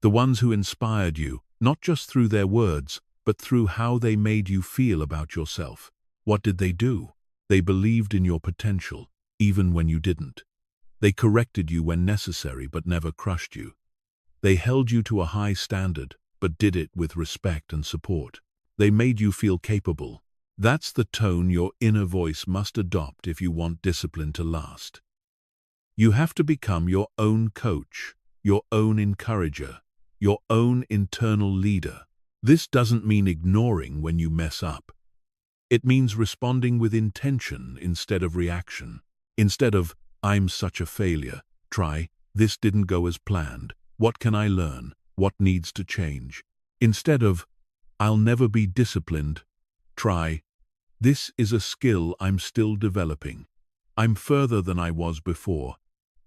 The ones who inspired you, not just through their words, but through how they made you feel about yourself. What did they do? They believed in your potential, even when you didn't. They corrected you when necessary, but never crushed you. They held you to a high standard, but did it with respect and support. They made you feel capable. That's the tone your inner voice must adopt if you want discipline to last. You have to become your own coach, your own encourager, your own internal leader. This doesn't mean ignoring when you mess up. It means responding with intention instead of reaction. Instead of, "I'm such a failure," try, "This didn't go as planned. What can I learn? What needs to change?" Instead of, "I'll never be disciplined," try, "This is a skill I'm still developing. I'm further than I was before,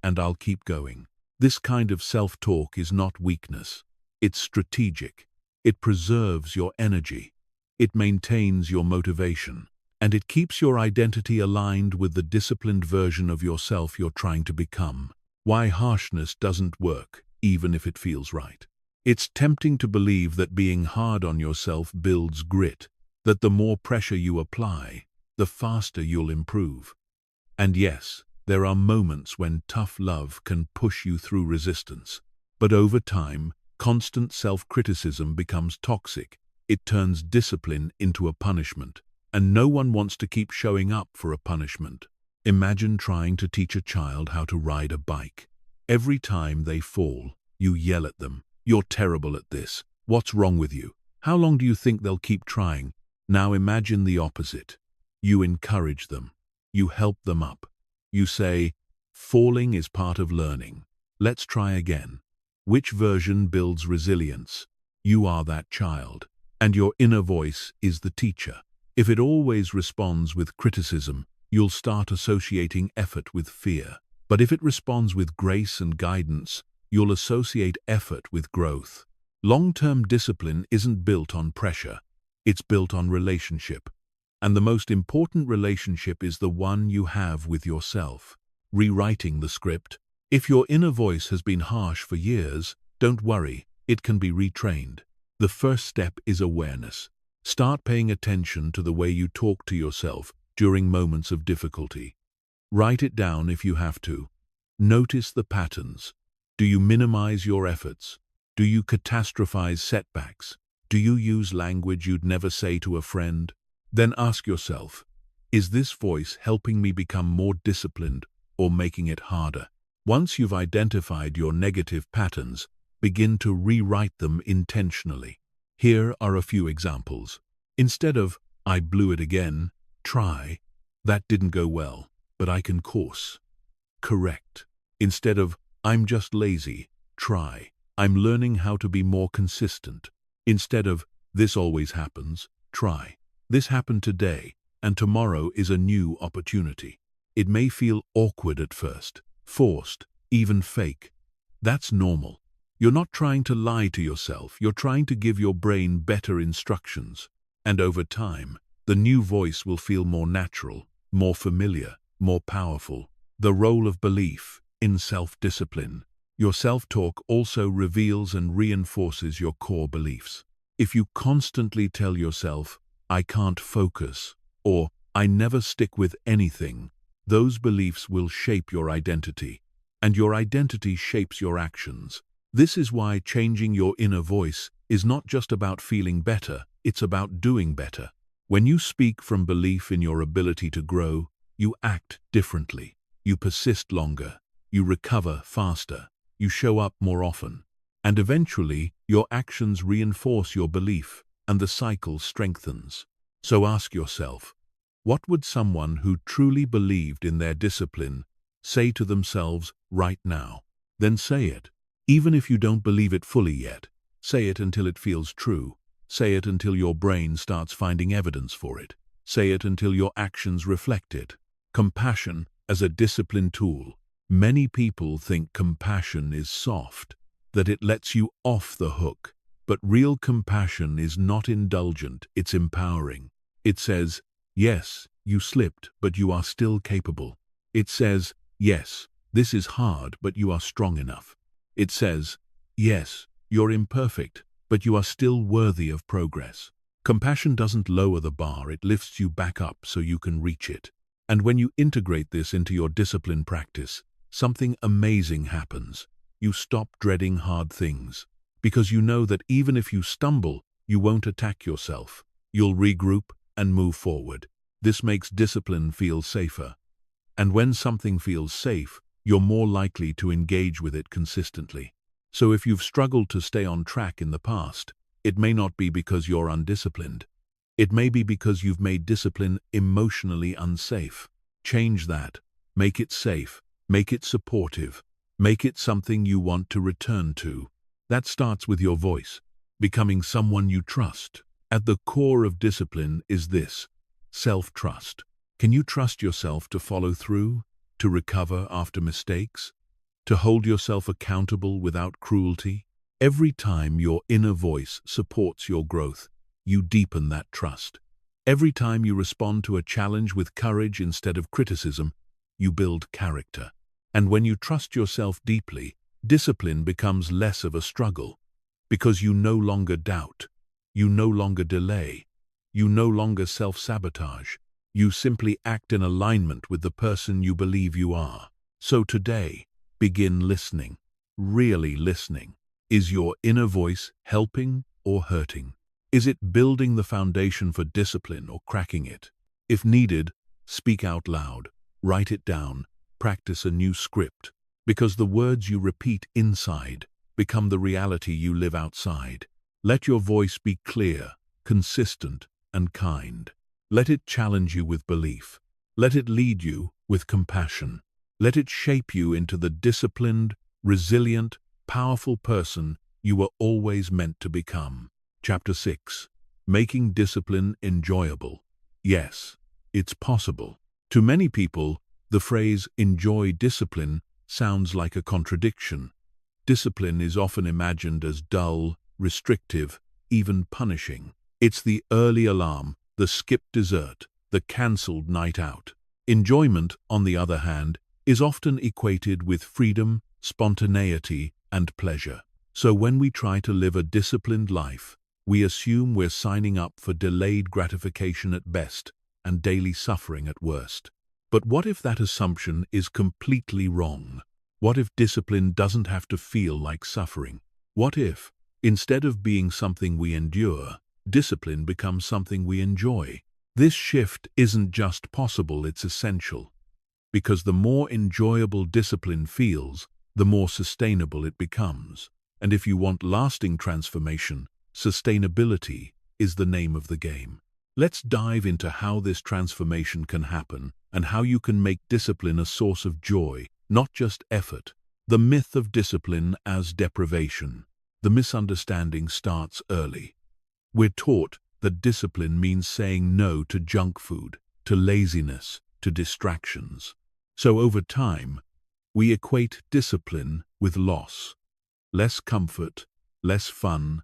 and I'll keep going. This kind of self-talk is not weakness. It's strategic. It preserves your energy. It maintains your motivation. And it keeps your identity aligned with the disciplined version of yourself you're trying to become. Why harshness doesn't work, even if it feels right. It's tempting to believe that being hard on yourself builds grit, that the more pressure you apply, the faster you'll improve. And yes, there are moments when tough love can push you through resistance. But over time, constant self-criticism becomes toxic. It turns discipline into a punishment. And no one wants to keep showing up for a punishment. Imagine trying to teach a child how to ride a bike. Every time they fall, you yell at them. You're terrible at this. What's wrong with you? How long do you think they'll keep trying? Now imagine the opposite. You encourage them. You help them up. You say, falling is part of learning. Let's try again. Which version builds resilience? You are that child, and your inner voice is the teacher. If it always responds with criticism, you'll start associating effort with fear. But if it responds with grace and guidance, you'll associate effort with growth. Long-term discipline isn't built on pressure. It's built on relationship. And the most important relationship is the one you have with yourself. Rewriting the script. If your inner voice has been harsh for years, don't worry, it can be retrained. The first step is awareness. Start paying attention to the way you talk to yourself during moments of difficulty. Write it down if you have to. Notice the patterns. Do you minimize your efforts? Do you catastrophize setbacks? Do you use language you'd never say to a friend? Then ask yourself, is this voice helping me become more disciplined or making it harder? Once you've identified your negative patterns, begin to rewrite them intentionally. Here are a few examples. Instead of, I blew it again, try, that didn't go well, but I can course. Correct. Instead of, I'm just lazy, try, I'm learning how to be more consistent. Instead of, this always happens, try, this happened today, and tomorrow is a new opportunity. It may feel awkward at first, forced, even fake. That's normal. You're not trying to lie to yourself, you're trying to give your brain better instructions. And over time, the new voice will feel more natural, more familiar, more powerful. The role of belief in self-discipline. Your self-talk also reveals and reinforces your core beliefs. If you constantly tell yourself, I can't focus, or I never stick with anything, those beliefs will shape your identity, and your identity shapes your actions. This is why changing your inner voice is not just about feeling better, it's about doing better. When you speak from belief in your ability to grow, you act differently. You persist longer. You recover faster. You show up more often. And eventually, your actions reinforce your belief, and the cycle strengthens. So ask yourself, what would someone who truly believed in their discipline say to themselves right now? Then say it. Even if you don't believe it fully yet, say it until it feels true. Say it until your brain starts finding evidence for it. Say it until your actions reflect it. Compassion as a discipline tool. Many people think compassion is soft, that it lets you off the hook. But real compassion is not indulgent, it's empowering. It says, yes, you slipped, but you are still capable. It says, yes, this is hard, but you are strong enough. It says, yes, you're imperfect, but you are still worthy of progress. Compassion doesn't lower the bar, it lifts you back up so you can reach it. And when you integrate this into your discipline practice, something amazing happens. You stop dreading hard things, because you know that even if you stumble, you won't attack yourself. You'll regroup and move forward. This makes discipline feel safer. And when something feels safe, you're more likely to engage with it consistently. So if you've struggled to stay on track in the past, it may not be because you're undisciplined. It may be because you've made discipline emotionally unsafe. Change that. Make it safe. Make it supportive. Make it something you want to return to. That starts with your voice, becoming someone you trust. At the core of discipline is this: self-trust. Can you trust yourself to follow through, to recover after mistakes, to hold yourself accountable without cruelty. Every time your inner voice supports your growth, you deepen that trust. Every time you respond to a challenge with courage instead of criticism, you build character. And when you trust yourself deeply, discipline becomes less of a struggle, because you no longer doubt, you no longer delay, you no longer self-sabotage. You simply act in alignment with the person you believe you are. So today, begin listening, really listening. Is your inner voice helping or hurting? Is it building the foundation for discipline or cracking it? If needed, speak out loud, write it down, practice a new script, because the words you repeat inside become the reality you live outside. Let your voice be clear, consistent, and kind. Let it challenge you with belief. Let it lead you with compassion. Let it shape you into the disciplined, resilient, powerful person you were always meant to become. Chapter 6. Making discipline enjoyable. Yes, it's possible. To many people, the phrase "enjoy discipline" sounds like a contradiction. Discipline is often imagined as dull, restrictive, even punishing. It's the early alarm, the skipped dessert, the cancelled night out. Enjoyment, on the other hand, is often equated with freedom, spontaneity, and pleasure. So when we try to live a disciplined life, we assume we're signing up for delayed gratification at best and daily suffering at worst. But what if that assumption is completely wrong? What if discipline doesn't have to feel like suffering? What if, instead of being something we endure, discipline becomes something we enjoy? This shift isn't just possible, it's essential. Because the more enjoyable discipline feels, the more sustainable it becomes. And if you want lasting transformation, sustainability is the name of the game. Let's dive into how this transformation can happen and how you can make discipline a source of joy, not just effort. The myth of discipline as deprivation. The misunderstanding starts early. We're taught that discipline means saying no to junk food, to laziness, to distractions. So over time, we equate discipline with loss. Less comfort, less fun,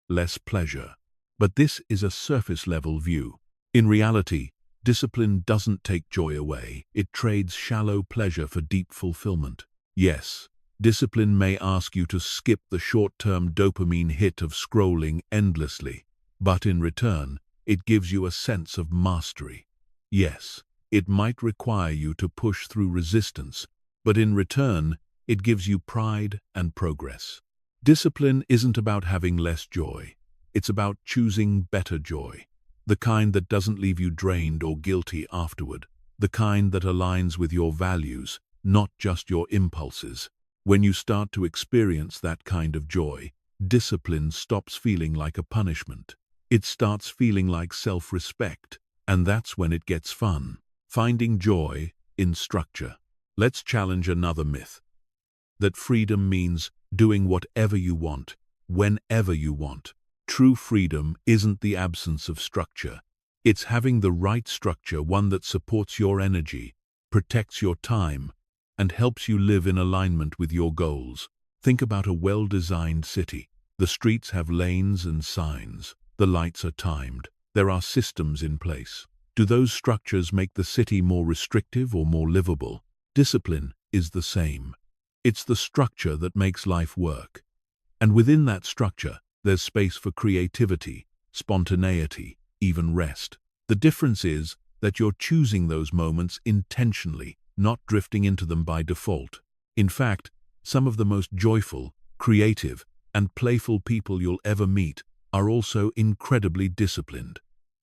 less pleasure. But this is a surface-level view. In reality, discipline doesn't take joy away. It trades shallow pleasure for deep fulfillment. Yes, discipline may ask you to skip the short-term dopamine hit of scrolling endlessly, but in return, it gives you a sense of mastery. Yes, it might require you to push through resistance, but in return, it gives you pride and progress. Discipline isn't about having less joy. It's about choosing better joy. The kind that doesn't leave you drained or guilty afterward. The kind that aligns with your values, not just your impulses. When you start to experience that kind of joy, discipline stops feeling like a punishment. It starts feeling like self-respect, and that's when it gets fun. Finding joy in structure. Let's challenge another myth. That freedom means doing whatever you want, whenever you want. True freedom isn't the absence of structure. It's having the right structure, one that supports your energy, protects your time, and helps you live in alignment with your goals. Think about a well-designed city. The streets have lanes and signs. The lights are timed. There are systems in place. Do those structures make the city more restrictive or more livable? Discipline is the same. It's the structure that makes life work. And within that structure, there's space for creativity, spontaneity, even rest. The difference is that you're choosing those moments intentionally, not drifting into them by default. In fact, some of the most joyful, creative, and playful people you'll ever meet are also incredibly disciplined.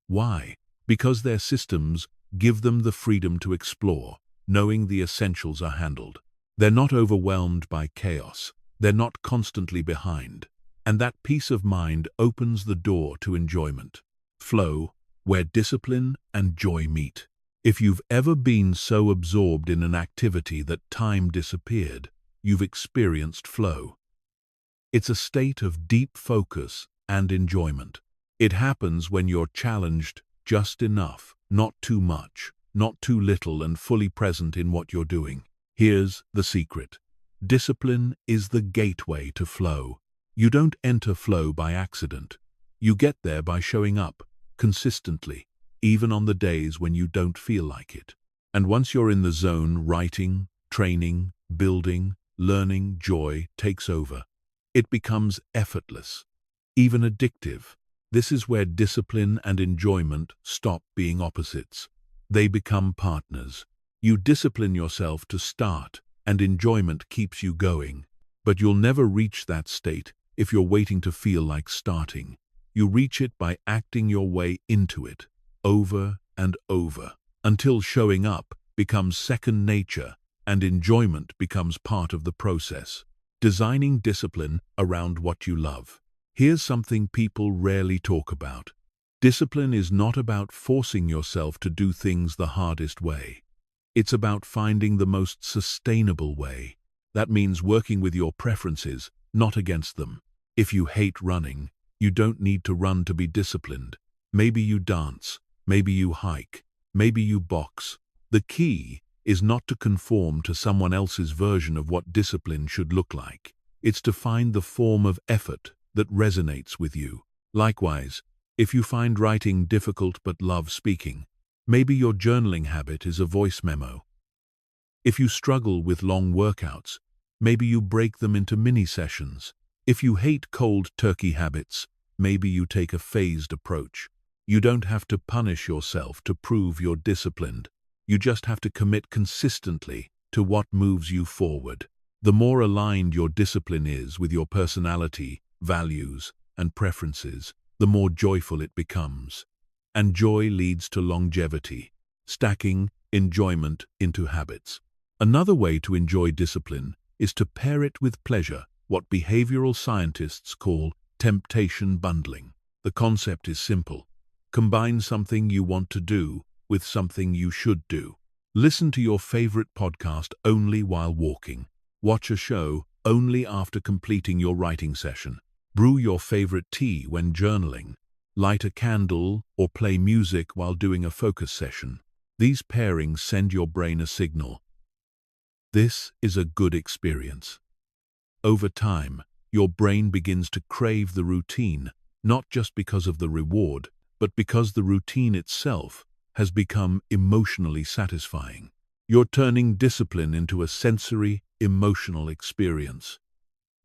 Why? Because their systems give them the freedom to explore, knowing the essentials are handled. They're not overwhelmed by chaos. They're not constantly behind. And that peace of mind opens the door to enjoyment. Flow, where discipline and joy meet. If you've ever been so absorbed in an activity that time disappeared, you've experienced flow. It's a state of deep focus and enjoyment. It happens when you're challenged just enough, not too much, not too little, and fully present in what you're doing. Here's the secret. Discipline is the gateway to flow. You don't enter flow by accident. You get there by showing up consistently, even on the days when you don't feel like it. And once you're in the zone, writing, training, building, learning, joy takes over. It becomes effortless, even addictive. This is where discipline and enjoyment stop being opposites. They become partners. You discipline yourself to start, and enjoyment keeps you going. But you'll never reach that state if you're waiting to feel like starting. You reach it by acting your way into it, over and over, until showing up becomes second nature and enjoyment becomes part of the process. Designing discipline around what you love. Here's something people rarely talk about. Discipline is not about forcing yourself to do things the hardest way. It's about finding the most sustainable way. That means working with your preferences, not against them. If you hate running, you don't need to run to be disciplined. Maybe you dance, maybe you hike, maybe you box. The key is not to conform to someone else's version of what discipline should look like. It's to find the form of effort that resonates with you. Likewise, if you find writing difficult but love speaking, maybe your journaling habit is a voice memo. If you struggle with long workouts, maybe you break them into mini sessions. If you hate cold turkey habits, maybe you take a phased approach. You don't have to punish yourself to prove you're disciplined. You just have to commit consistently to what moves you forward. The more aligned your discipline is with your personality, values, and preferences, the more joyful it becomes. And joy leads to longevity, stacking enjoyment into habits. Another way to enjoy discipline is to pair it with pleasure, what behavioral scientists call temptation bundling. The concept is simple. Combine something you want to do with something you should do. Listen to your favorite podcast only while walking. Watch a show only after completing your writing session. Brew your favorite tea when journaling. Light a candle or play music while doing a focus session. These pairings send your brain a signal. This is a good experience. Over time, your brain begins to crave the routine, not just because of the reward, but because the routine itself has become emotionally satisfying. You're turning discipline into a sensory, emotional experience.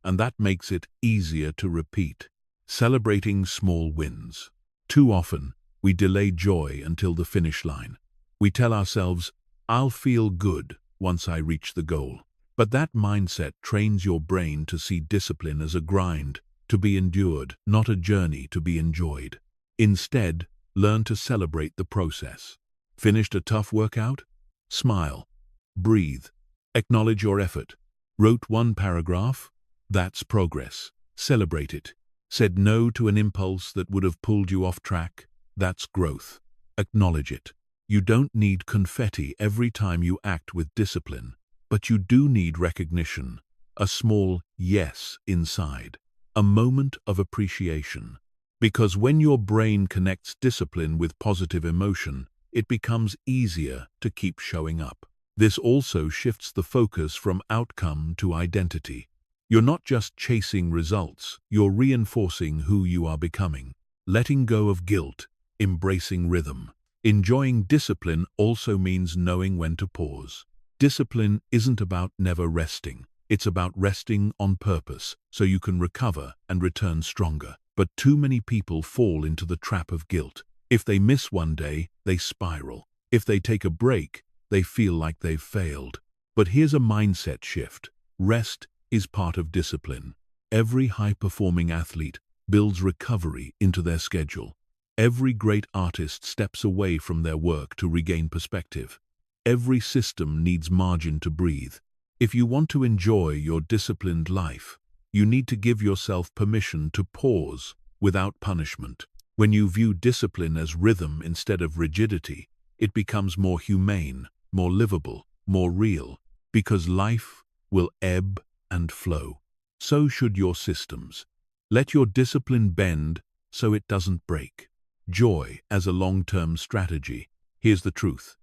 And that makes it easier to repeat. Celebrating small wins. Too often, we delay joy until the finish line. We tell ourselves, I'll feel good once I reach the goal. But that mindset trains your brain to see discipline as a grind, to be endured, not a journey to be enjoyed. Instead, learn to celebrate the process. Finished a tough workout? Smile. Breathe. Acknowledge your effort. Wrote one paragraph? That's progress. Celebrate it. Said no to an impulse that would have pulled you off track? That's growth. Acknowledge it. You don't need confetti every time you act with discipline, but you do need recognition, a small yes inside, a moment of appreciation. Because when your brain connects discipline with positive emotion, it becomes easier to keep showing up. This also shifts the focus from outcome to identity. You're not just chasing results, you're reinforcing who you are becoming. Letting go of guilt, embracing rhythm. Enjoying discipline also means knowing when to pause. Discipline isn't about never resting. It's about resting on purpose so you can recover and return stronger. But too many people fall into the trap of guilt. If they miss one day, they spiral. If they take a break, they feel like they've failed. But here's a mindset shift. Rest is part of discipline. Every high-performing athlete builds recovery into their schedule. Every great artist steps away from their work to regain perspective. Every system needs margin to breathe. If you want to enjoy your disciplined life, you need to give yourself permission to pause without punishment. When you view discipline as rhythm instead of rigidity, it becomes more humane, more livable, more real, because life will ebb and flow. So should your systems. Let your discipline bend so it doesn't break. Joy as a long-term strategy. Here's the truth.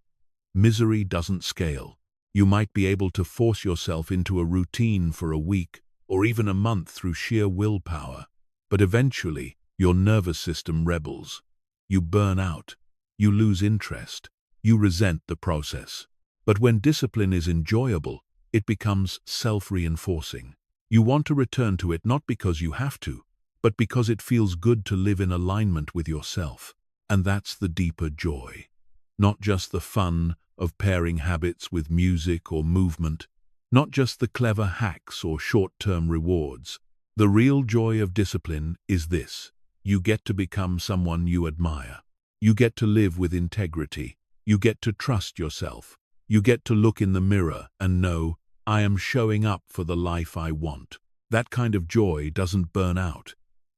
Misery doesn't scale. You might be able to force yourself into a routine for a week or even a month through sheer willpower, but eventually your nervous system rebels. You burn out. You lose interest. You resent the process. But when discipline is enjoyable, it becomes self-reinforcing. You want to return to it not because you have to, but because it feels good to live in alignment with yourself. And that's the deeper joy. Not just the fun of pairing habits with music or movement, not just the clever hacks or short-term rewards. The real joy of discipline is this: you get to become someone you admire. You get to live with integrity. You get to trust yourself. You get to look in the mirror and know, I am showing up for the life I want. That kind of joy doesn't burn out.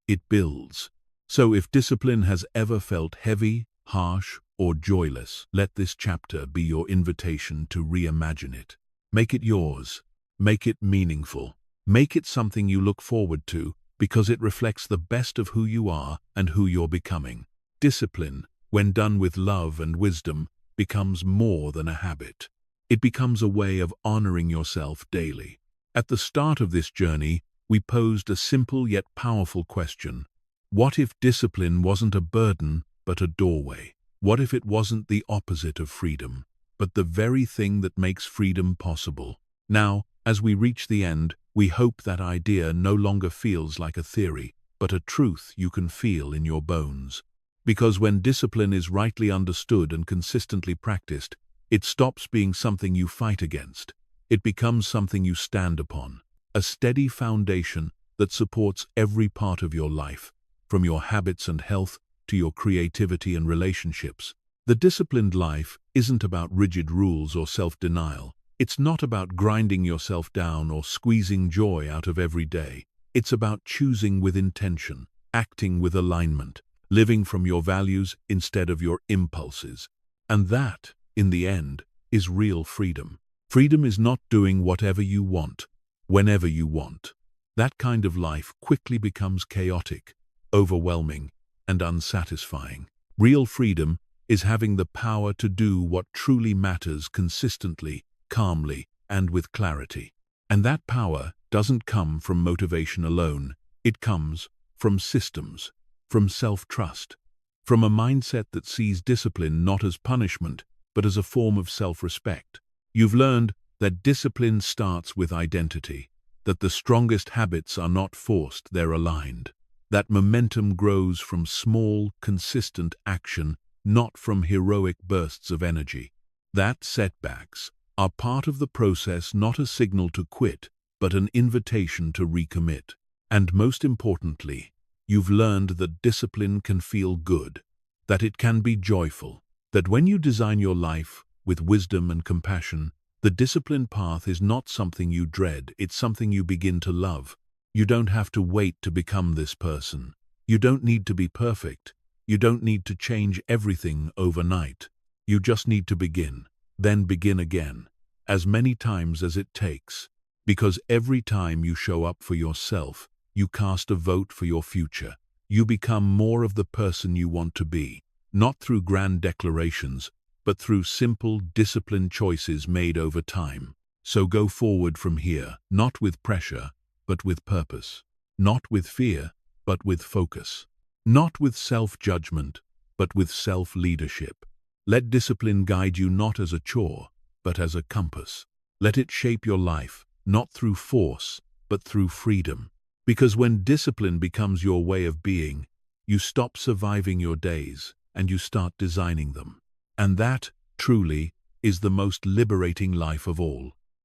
It builds. So if discipline has ever felt heavy, harsh, or joyless, let this chapter be your invitation to reimagine it. Make it yours. Make it meaningful. Make it something you look forward to because it reflects the best of who you are and who you're becoming. Discipline, when done with love and wisdom, becomes more than a habit. It becomes a way of honoring yourself daily. At the start of this journey, we posed a simple yet powerful question. What if discipline wasn't a burden, but a doorway? What if it wasn't the opposite of freedom, but the very thing that makes freedom possible? Now, as we reach the end, we hope that idea no longer feels like a theory, but a truth you can feel in your bones. Because when discipline is rightly understood and consistently practiced, it stops being something you fight against. It becomes something you stand upon, a steady foundation that supports every part of your life, from your habits and health to your creativity and relationships. The disciplined life isn't about rigid rules or self-denial. It's not about grinding yourself down or squeezing joy out of every day. It's about choosing with intention, acting with alignment, living from your values instead of your impulses. And that, in the end, is real freedom. Freedom is not doing whatever you want, whenever you want. That kind of life quickly becomes chaotic, overwhelming, and unsatisfying. Real freedom is having the power to do what truly matters consistently, calmly, and with clarity. And that power doesn't come from motivation alone. It comes from systems, from self-trust, from a mindset that sees discipline not as punishment, but as a form of self-respect. You've learned that discipline starts with identity, that the strongest habits are not forced, they're aligned. That momentum grows from small, consistent action, not from heroic bursts of energy. That setbacks are part of the process, not a signal to quit, but an invitation to recommit. And most importantly, you've learned that discipline can feel good, that it can be joyful, that when you design your life with wisdom and compassion, the discipline path is not something you dread, it's something you begin to love. You don't have to wait to become this person. You don't need to be perfect. You don't need to change everything overnight. You just need to begin, then begin again, as many times as it takes. Because every time you show up for yourself, you cast a vote for your future. You become more of the person you want to be, not through grand declarations, but through simple, disciplined choices made over time. So go forward from here, not with pressure, but with purpose. Not with fear, but with focus. Not with self-judgment, but with self-leadership. Let discipline guide you not as a chore, but as a compass. Let it shape your life, not through force, but through freedom. Because when discipline becomes your way of being, you stop surviving your days and you start designing them. And that, truly, is the most liberating life of all.